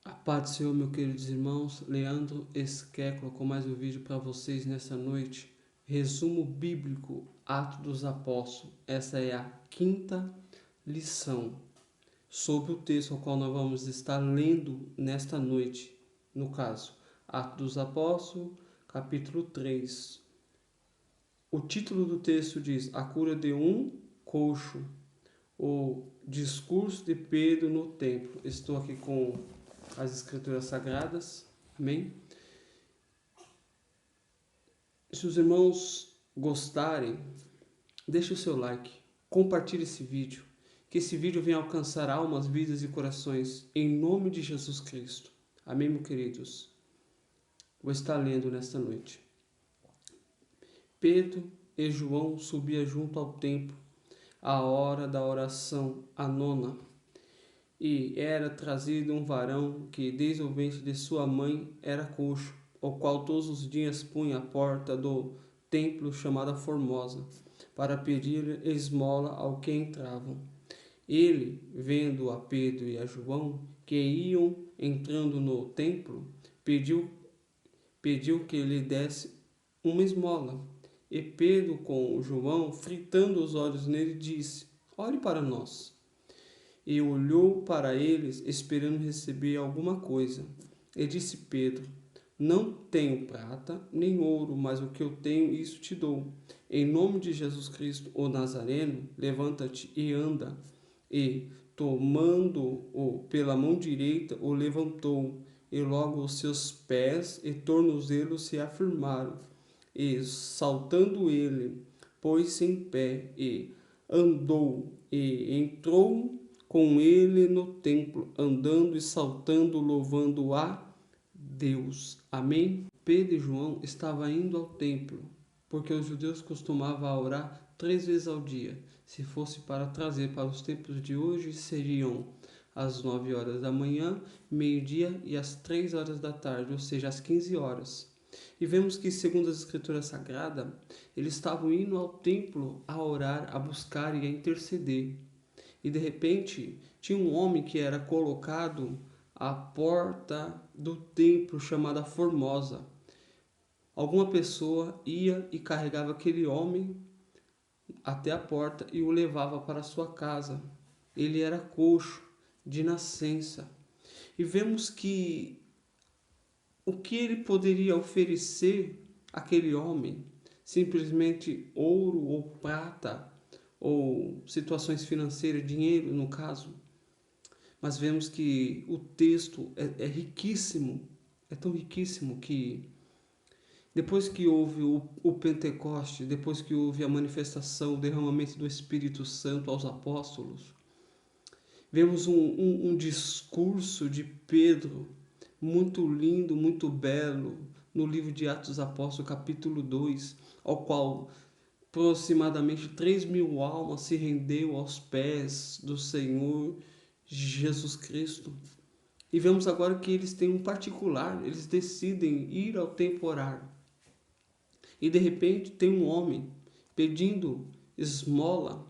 A paz do Senhor, meus queridos irmãos. Leandro Esqueclo com mais um vídeo para vocês nessa noite. Resumo bíblico, Atos dos Apóstolos. Essa é a quinta lição sobre o texto ao qual nós vamos estar lendo nesta noite. No caso, Atos dos Apóstolos, capítulo 3. O título do texto diz: A cura de um coxo. O discurso de Pedro no templo. Estou aqui com as escrituras sagradas, amém? Se os irmãos gostarem, deixe o seu like, compartilhe esse vídeo, que esse vídeo venha alcançar almas, vidas e corações, em nome de Jesus Cristo, amém, meus queridos? Vou estar lendo nesta noite. Pedro e João subiam junto ao templo, à hora da oração, a nona, e era trazido um varão que desde o ventre de sua mãe era coxo, o qual todos os dias punha à porta do templo chamada Formosa, para pedir esmola ao que entravam. Ele, vendo a Pedro e a João, que iam entrando no templo, pediu que lhe desse uma esmola. E Pedro, com João, fritando os olhos nele, disse: Olhe para nós. E olhou para eles, esperando receber alguma coisa. E disse Pedro: Não tenho prata nem ouro, mas o que eu tenho, isso te dou. Em nome de Jesus Cristo, o Nazareno, levanta-te e anda. E, tomando-o pela mão direita, o levantou, e logo os seus pés e tornozelos se afirmaram. E, saltando ele, pôs-se em pé, e andou, e entrou com ele no templo, andando e saltando, louvando a Deus. Amém? Pedro e João estavam indo ao templo, porque os judeus costumavam orar 3 vezes ao dia. Se fosse para trazer para os tempos de hoje, seriam às 9 horas da manhã, meio-dia e às 3 horas da tarde, ou seja, às 15 horas. E vemos que, segundo as Escrituras Sagradas, eles estavam indo ao templo a orar, a buscar e a interceder. E de repente tinha um homem que era colocado à porta do templo chamada Formosa. Alguma pessoa ia e carregava aquele homem até a porta e o levava para sua casa. Ele era coxo de nascença. E vemos que o que ele poderia oferecer àquele homem, simplesmente ouro ou prata, ou situações financeiras, dinheiro no caso. Mas vemos que o texto é riquíssimo, é tão riquíssimo que depois que houve o Pentecoste, depois que houve a manifestação, o derramamento do Espírito Santo aos apóstolos, vemos um discurso de Pedro muito lindo, muito belo, no livro de Atos dos Apóstolos, capítulo 2, ao qual aproximadamente 3.000 almas se rendeu aos pés do Senhor Jesus Cristo. E vemos agora que eles têm um particular, eles decidem ir ao templo orar. E de repente tem um homem pedindo esmola,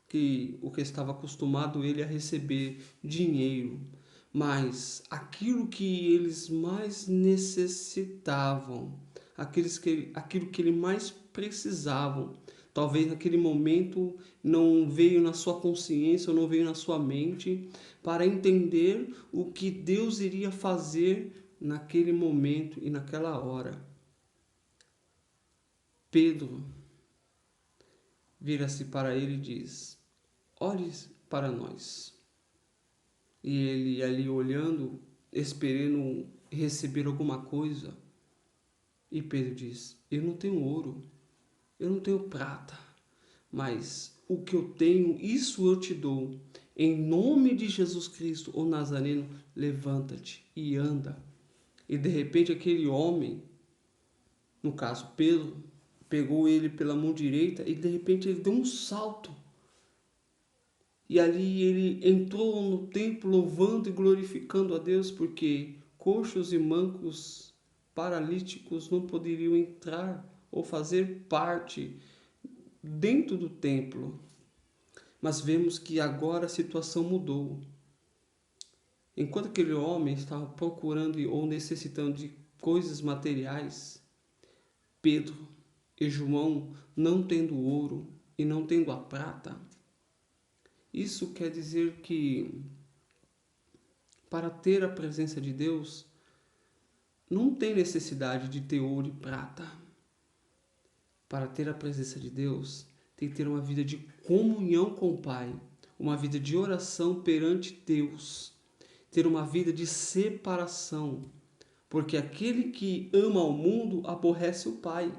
que o que estava acostumado ele a receber dinheiro. Mas aquilo que eles mais necessitavam, aquilo que eles mais precisavam, talvez naquele momento não veio na sua consciência, ou não veio na sua mente, para entender o que Deus iria fazer naquele momento e naquela hora. Pedro vira-se para ele e diz: Olhe para nós. E ele ali olhando, esperando receber alguma coisa. E Pedro diz: Eu não tenho ouro, eu não tenho prata, mas o que eu tenho, isso eu te dou. Em nome de Jesus Cristo, o Nazareno, levanta-te e anda. E de repente aquele homem, no caso Pedro, pegou ele pela mão direita e de repente ele deu um salto. E ali ele entrou no templo louvando e glorificando a Deus, porque coxos e mancos, paralíticos não poderiam entrar ou fazer parte dentro do templo. Mas vemos que agora a situação mudou. Enquanto aquele homem estava procurando ou necessitando de coisas materiais, Pedro e João, não tendo ouro e não tendo a prata, isso quer dizer que para ter a presença de Deus, não tem necessidade de ter ouro e prata. Para ter a presença de Deus, tem que ter uma vida de comunhão com o Pai, uma vida de oração perante Deus, ter uma vida de separação, porque aquele que ama o mundo aborrece o Pai,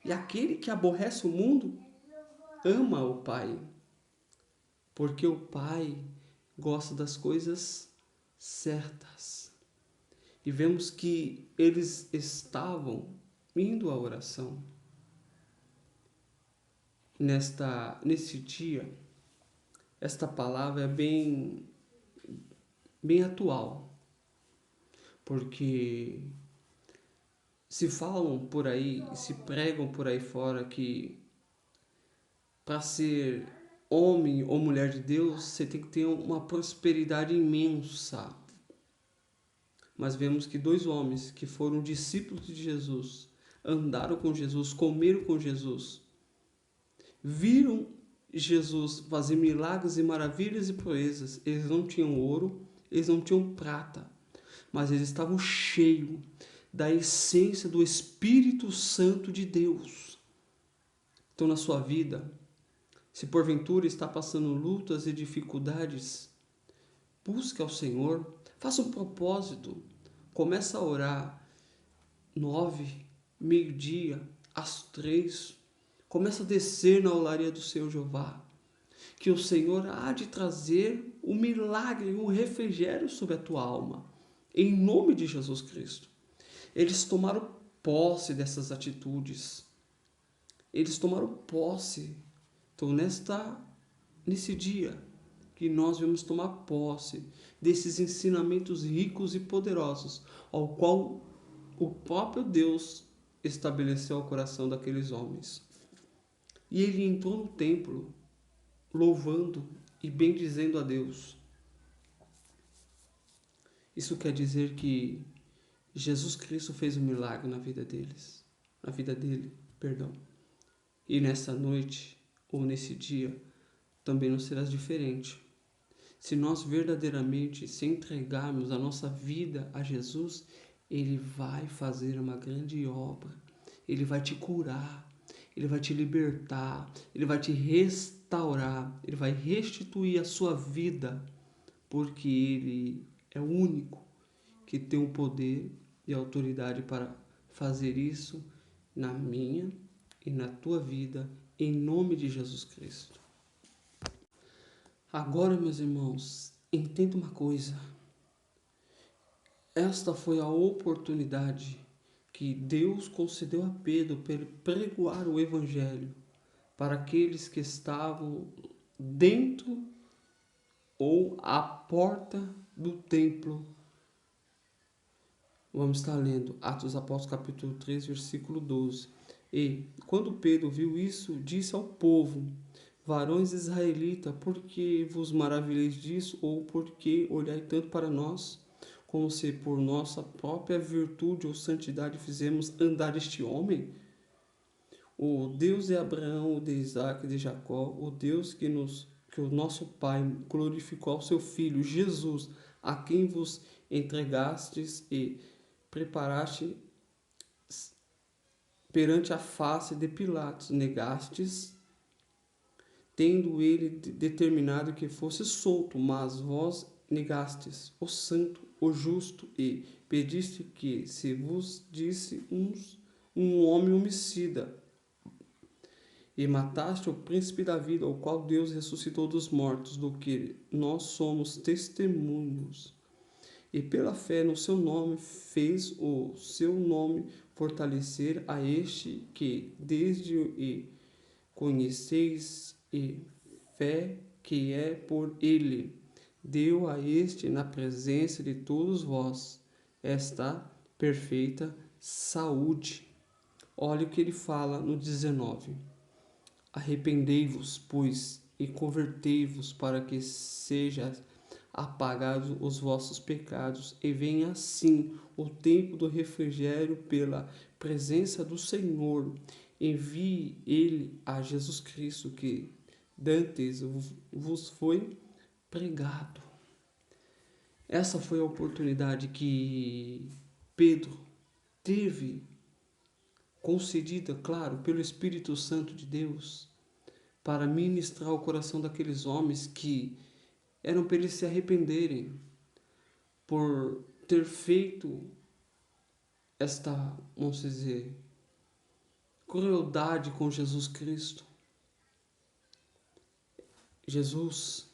e aquele que aborrece o mundo ama o Pai, porque o Pai gosta das coisas certas. E vemos que eles estavam indo à oração. Nesse dia, esta palavra é bem atual, porque se falam por aí, se pregam por aí fora que para ser homem ou mulher de Deus, você tem que ter uma prosperidade imensa. Mas vemos que dois homens que foram discípulos de Jesus, andaram com Jesus, comeram com Jesus, viram Jesus fazer milagres e maravilhas e proezas. Eles não tinham ouro, eles não tinham prata, mas eles estavam cheios da essência do Espírito Santo de Deus. Então, na sua vida, se porventura está passando lutas e dificuldades, busque ao Senhor, faça um propósito, começa a orar 9, meio-dia, às 3, começa a descer na olaria do Senhor Jeová, que o Senhor há de trazer o milagre, o refrigério sobre a tua alma, em nome de Jesus Cristo. Eles tomaram posse dessas atitudes, eles tomaram posse. Então, nesse dia que nós vamos tomar posse desses ensinamentos ricos e poderosos, ao qual o próprio Deus estabeleceu ao coração daqueles homens. E ele entrou no templo, louvando e bendizendo a Deus. Isso quer dizer que Jesus Cristo fez um milagre na vida deles, na vida dele, perdão. E nessa noite, ou nesse dia, também não será diferente. Se nós verdadeiramente se entregarmos a nossa vida a Jesus, Ele vai fazer uma grande obra. Ele vai te curar, Ele vai te libertar, Ele vai te restaurar, Ele vai restituir a sua vida, porque Ele é o único que tem o poder e a autoridade para fazer isso na minha e na tua vida, em nome de Jesus Cristo. Agora, meus irmãos, entenda uma coisa. Esta foi a oportunidade que Deus concedeu a Pedro para ele pregoar o Evangelho para aqueles que estavam dentro ou à porta do templo. Vamos estar lendo Atos dos Apóstolos capítulo 3, versículo 12. E, quando Pedro viu isso, disse ao povo: varões israelitas, por que vos maravilheis disso, ou por que olhai tanto para nós, como se por nossa própria virtude ou santidade fizemos andar este homem? O Deus de Abraão, o de Isaac e de Jacó, o Deus que o nosso Pai glorificou ao seu Filho, Jesus, a quem vos entregastes e preparaste perante a face de Pilatos, negastes, tendo ele determinado que fosse solto, mas vós negastes o santo, o justo, e pediste que se vos disse um homem homicida, e mataste o príncipe da vida, o qual Deus ressuscitou dos mortos, do que nós somos testemunhos. E pela fé no seu nome fez o seu nome fortalecer a este que desde e conheceis, e fé que é por ele deu a este na presença de todos vós esta perfeita saúde. Olha o que ele fala no 19. Arrependei-vos, pois, e convertei-vos para que seja apagados os vossos pecados, e vem assim o tempo do refrigério pela presença do Senhor. Envie ele a Jesus Cristo, que dantes vos foi pregado. Essa foi a oportunidade que Pedro teve, concedida, claro, pelo Espírito Santo de Deus, para ministrar o coração daqueles homens que eram para eles se arrependerem por ter feito esta, vamos dizer, crueldade com Jesus Cristo. Jesus,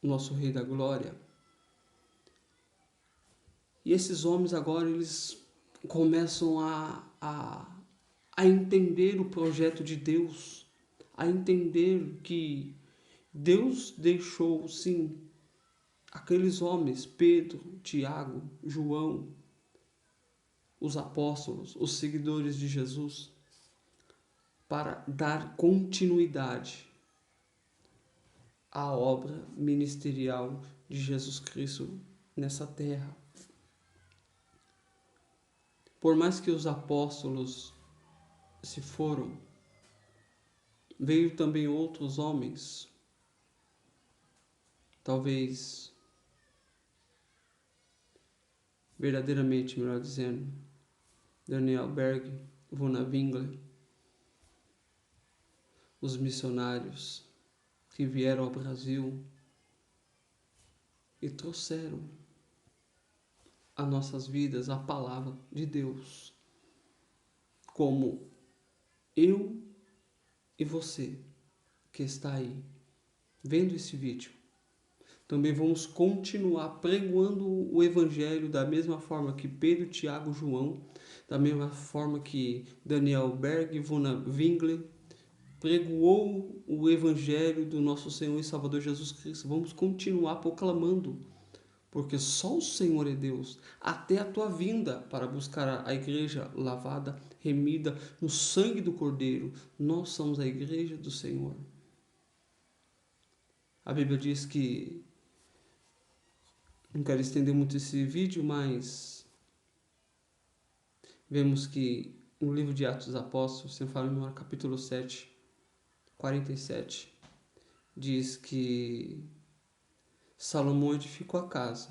nosso Rei da Glória. E esses homens agora, eles começam a entender o projeto de Deus, a entender que Deus deixou, sim, aqueles homens, Pedro, Tiago, João, os apóstolos, os seguidores de Jesus, para dar continuidade à obra ministerial de Jesus Cristo nessa terra. Por mais que os apóstolos se foram, veio também outros homens, talvez verdadeiramente, melhor dizendo, Daniel Berg, Vuna Wingler, os missionários que vieram ao Brasil e trouxeram a nossas vidas a palavra de Deus, como eu e você que está aí vendo esse vídeo. Também vamos continuar pregando o Evangelho da mesma forma que Pedro, Tiago, João, da mesma forma que Daniel Berg, Vuna Wingler pregou o Evangelho do nosso Senhor e Salvador Jesus Cristo. Vamos continuar proclamando, porque só o Senhor é Deus, até a tua vinda para buscar a igreja lavada, remida no sangue do Cordeiro. Nós somos a igreja do Senhor. A Bíblia diz que, não quero estender muito esse vídeo, mas vemos que no livro de Atos dos Apóstolos, se não falo em memória, capítulo 7, 47, diz que Salomão edificou a casa,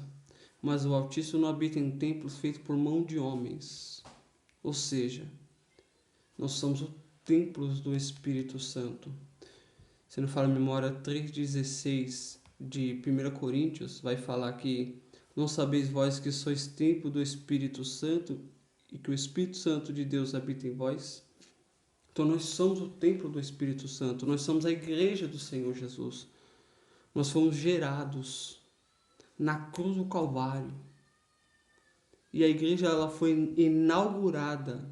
mas o Altíssimo não habita em templos feitos por mão de homens. Ou seja, nós somos os templos do Espírito Santo. Se não fala a memória, 3,16 de 1 Coríntios vai falar que não sabeis vós que sois templo do Espírito Santo e que o Espírito Santo de Deus habita em vós? Então nós somos o templo do Espírito Santo, nós somos a igreja do Senhor Jesus. Nós fomos gerados na cruz do Calvário. E a igreja ela foi inaugurada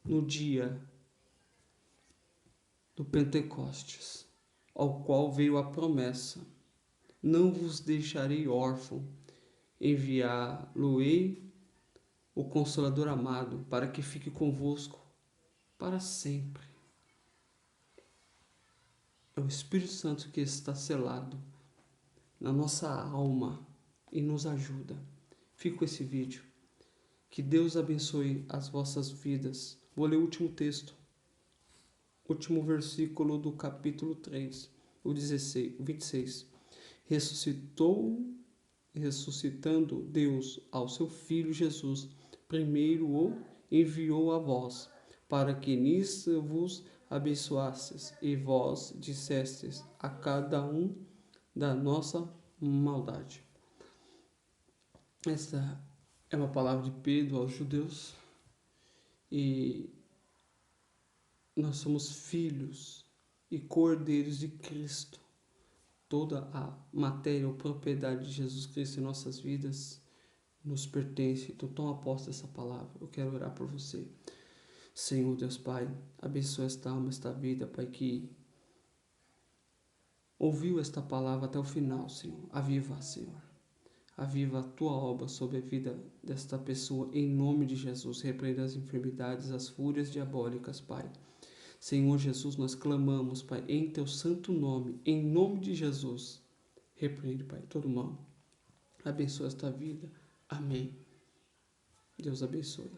no dia do Pentecostes, ao qual veio a promessa: não vos deixarei órfão, enviar-lo-ei o Consolador amado, para que fique convosco para sempre. É o Espírito Santo que está selado na nossa alma e nos ajuda. Fico com esse vídeo. Que Deus abençoe as vossas vidas. Vou ler o último texto. Último versículo do capítulo 3, o 16, o 26. Ressuscitando Deus ao seu Filho Jesus, primeiro o enviou a vós, para que nisso vos abençoastes, e vós dissestes a cada um da nossa maldade. Esta é uma palavra de Pedro aos judeus, e nós somos filhos e cordeiros de Cristo. Toda a matéria ou propriedade de Jesus Cristo em nossas vidas nos pertence. Então toma posse dessa palavra. Eu quero orar por você. Senhor Deus Pai, abençoa esta alma, esta vida, Pai, que ouviu esta palavra até o final, Senhor. Aviva, Senhor. Aviva a tua obra sobre a vida desta pessoa, em nome de Jesus. Repreenda as enfermidades, as fúrias diabólicas, Pai. Senhor Jesus, nós clamamos, Pai, em teu santo nome, em nome de Jesus. Repreende, Pai, todo mal. Abençoa esta vida. Amém. Deus abençoe.